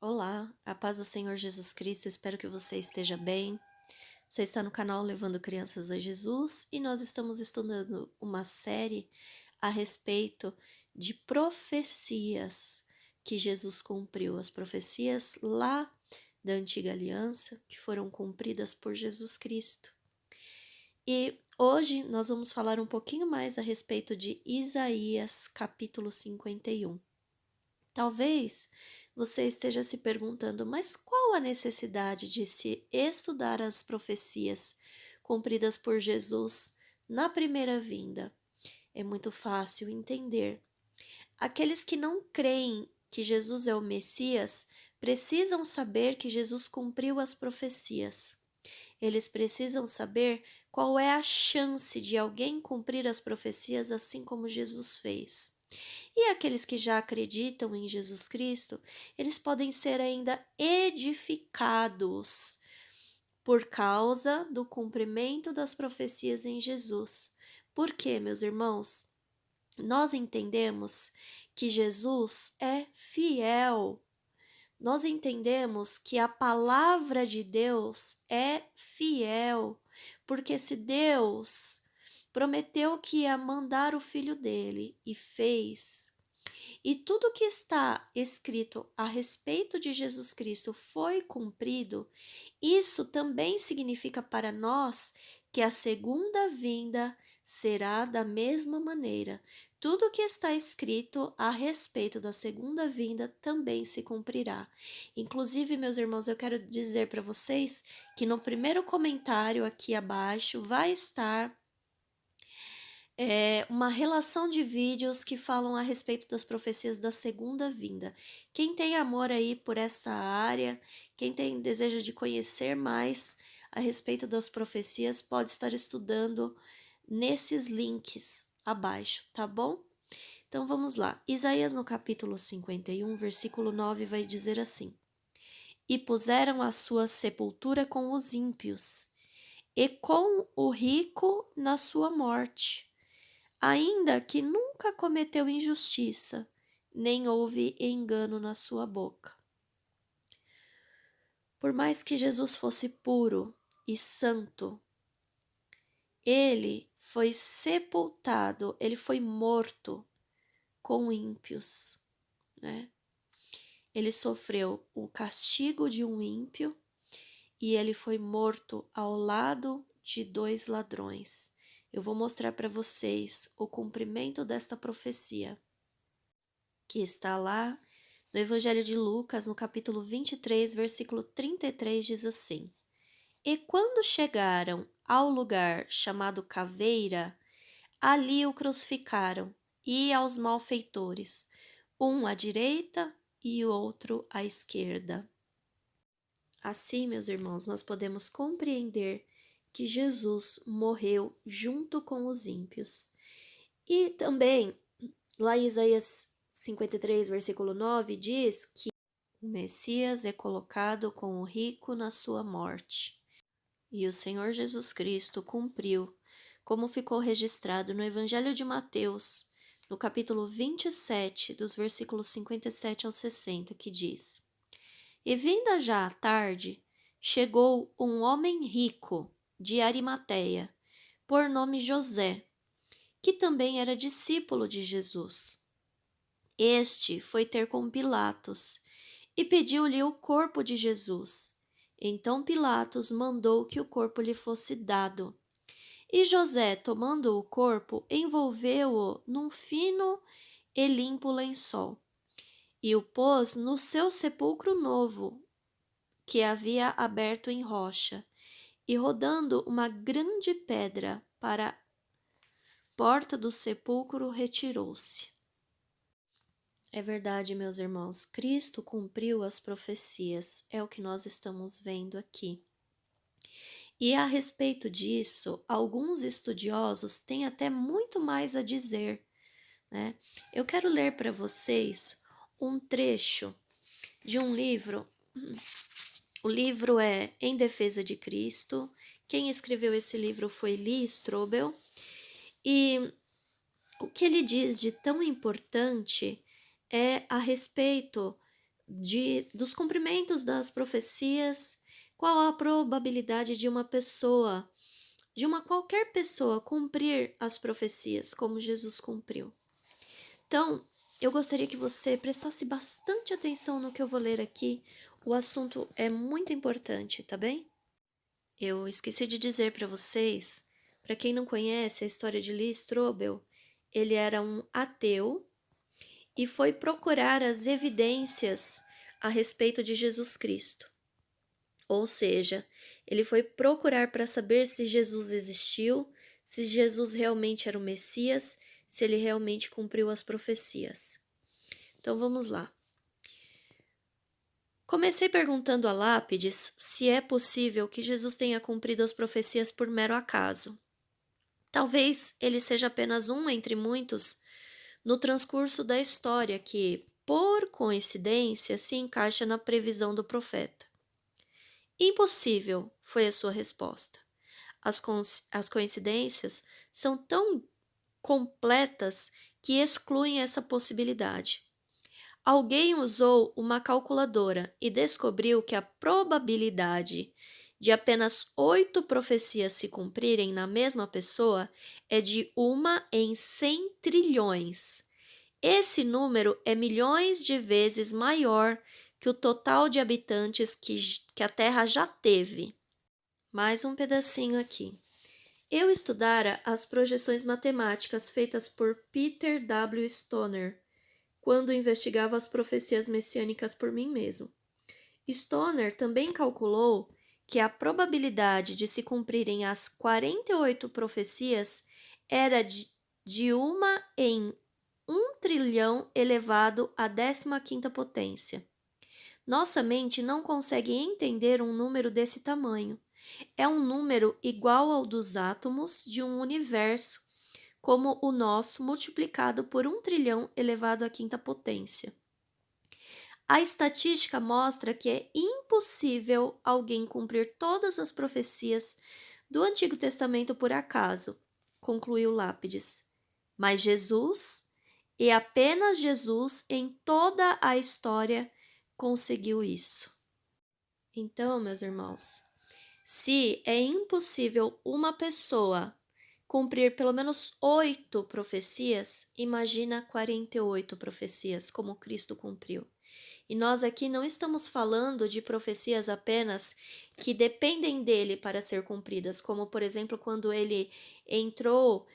Olá, a paz do Senhor Jesus Cristo, espero que você esteja bem. Você está no canal Levando Crianças a Jesus e nós estamos estudando uma série a respeito de profecias que Jesus cumpriu, as profecias lá da Antiga Aliança que foram cumpridas por Jesus Cristo. E hoje nós vamos falar um pouquinho mais a respeito de Isaías capítulo 51. Talvez você esteja se perguntando, mas qual a necessidade de se estudar as profecias cumpridas por Jesus na primeira vinda? É muito fácil entender. Aqueles que não creem que Jesus é o Messias precisam saber que Jesus cumpriu as profecias. Eles precisam saber qual é a chance de alguém cumprir as profecias assim como Jesus fez. E aqueles que já acreditam em Jesus Cristo, eles podem ser ainda edificados por causa do cumprimento das profecias em Jesus. Por quê, meus irmãos? Nós entendemos que Jesus é fiel. Nós entendemos que a palavra de Deus é fiel, porque se Deus prometeu que ia mandar o filho dele e fez, e tudo que está escrito a respeito de Jesus Cristo foi cumprido, isso também significa para nós que a segunda vinda será da mesma maneira. Tudo que está escrito a respeito da segunda vinda também se cumprirá. Inclusive, meus irmãos, eu quero dizer para vocês que no primeiro comentário aqui abaixo vai estar uma relação de vídeos que falam a respeito das profecias da segunda vinda. Quem tem amor aí por esta área, quem tem desejo de conhecer mais a respeito das profecias, pode estar estudando nesses links abaixo, tá bom? Então vamos lá. Isaías no capítulo 51, versículo 9 vai dizer assim: E puseram a sua sepultura com os ímpios, e com o rico na sua morte, ainda que nunca cometeu injustiça, nem houve engano na sua boca. Por mais que Jesus fosse puro e santo, ele foi sepultado, ele foi morto com ímpios, né? Ele sofreu o castigo de um ímpio e ele foi morto ao lado de dois ladrões. Eu vou mostrar para vocês o cumprimento desta profecia, que está lá no Evangelho de Lucas, no capítulo 23, versículo 33, diz assim: E quando chegaram ao lugar chamado Caveira, ali o crucificaram, e aos malfeitores, um à direita e o outro à esquerda. Assim, meus irmãos, nós podemos compreender que Jesus morreu junto com os ímpios. E também, lá em Isaías 53, versículo 9, diz que o Messias é colocado com o rico na sua morte. E o Senhor Jesus Cristo cumpriu, como ficou registrado no Evangelho de Mateus, no capítulo 27, dos versículos 57 ao 60, que diz: E vinda já a tarde, chegou um homem rico de Arimateia, por nome José, que também era discípulo de Jesus. Este foi ter com Pilatos e pediu-lhe o corpo de Jesus. Então Pilatos mandou que o corpo lhe fosse dado. E José, tomando o corpo, envolveu-o num fino e limpo lençol e o pôs no seu sepulcro novo, que havia aberto em rocha, e rodando uma grande pedra para a porta do sepulcro, retirou-se. É verdade, meus irmãos, Cristo cumpriu as profecias, é o que nós estamos vendo aqui. E a respeito disso, alguns estudiosos têm até muito mais a dizer, né? Eu quero ler para vocês um trecho de um livro. O livro é Em Defesa de Cristo. Quem escreveu esse livro foi Lee Strobel. E o que ele diz de tão importante é a respeito dos cumprimentos das profecias, qual a probabilidade de uma pessoa, de uma qualquer pessoa cumprir as profecias como Jesus cumpriu. Então, eu gostaria que você prestasse bastante atenção no que eu vou ler aqui. O assunto é muito importante, tá bem? Eu esqueci de dizer para vocês, para quem não conhece a história de Lee Strobel, ele era um ateu e foi procurar as evidências a respeito de Jesus Cristo. Ou seja, ele foi procurar para saber se Jesus existiu, se Jesus realmente era o Messias, se ele realmente cumpriu as profecias. Então vamos lá. Comecei perguntando a Lápides se é possível que Jesus tenha cumprido as profecias por mero acaso. Talvez ele seja apenas um entre muitos no transcurso da história que, por coincidência, se encaixa na previsão do profeta. Impossível, foi a sua resposta. As coincidências são tão completas que excluem essa possibilidade. Alguém usou uma calculadora e descobriu que a probabilidade de apenas 8 profecias se cumprirem na mesma pessoa é de 1 em 100 trilhões. Esse número é milhões de vezes maior que o total de habitantes que a Terra já teve. Mais um pedacinho aqui. Eu estudara as projeções matemáticas feitas por Peter W. Stoner, quando investigava as profecias messiânicas por mim mesmo. Stoner também calculou que a probabilidade de se cumprirem as 48 profecias era de 1 em 1 trilhão elevado à 15ª potência. Nossa mente não consegue entender um número desse tamanho. É um número igual ao dos átomos de um universo, como o nosso multiplicado por 1 trilhão elevado à 5ª potência. A estatística mostra que é impossível alguém cumprir todas as profecias do Antigo Testamento por acaso, concluiu Lápides. Mas Jesus, e apenas Jesus em toda a história, conseguiu isso. Então, meus irmãos, se é impossível uma pessoa cumprir pelo menos 8 profecias, imagina 48 profecias, como Cristo cumpriu. E nós aqui não estamos falando de profecias apenas que dependem dele para ser cumpridas, como, por exemplo, quando ele entrou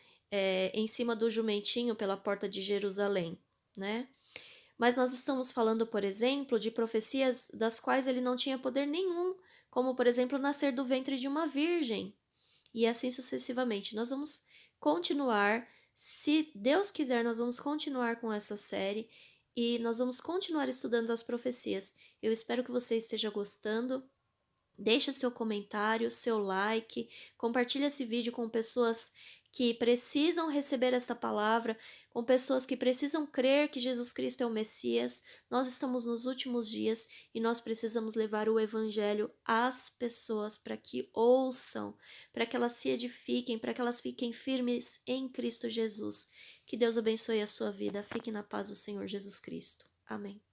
em cima do jumentinho pela porta de Jerusalém, né? Mas nós estamos falando, por exemplo, de profecias das quais ele não tinha poder nenhum, como, por exemplo, nascer do ventre de uma virgem, e assim sucessivamente. Nós vamos continuar, se Deus quiser, nós vamos continuar com essa série e nós vamos continuar estudando as profecias. Eu espero que você esteja gostando. Deixe seu comentário, seu like, compartilhe esse vídeo com pessoas que precisam receber esta palavra, com pessoas que precisam crer que Jesus Cristo é o Messias. Nós estamos nos últimos dias e nós precisamos levar o Evangelho às pessoas para que ouçam, para que elas se edifiquem, para que elas fiquem firmes em Cristo Jesus. Que Deus abençoe a sua vida. Fique na paz do Senhor Jesus Cristo. Amém.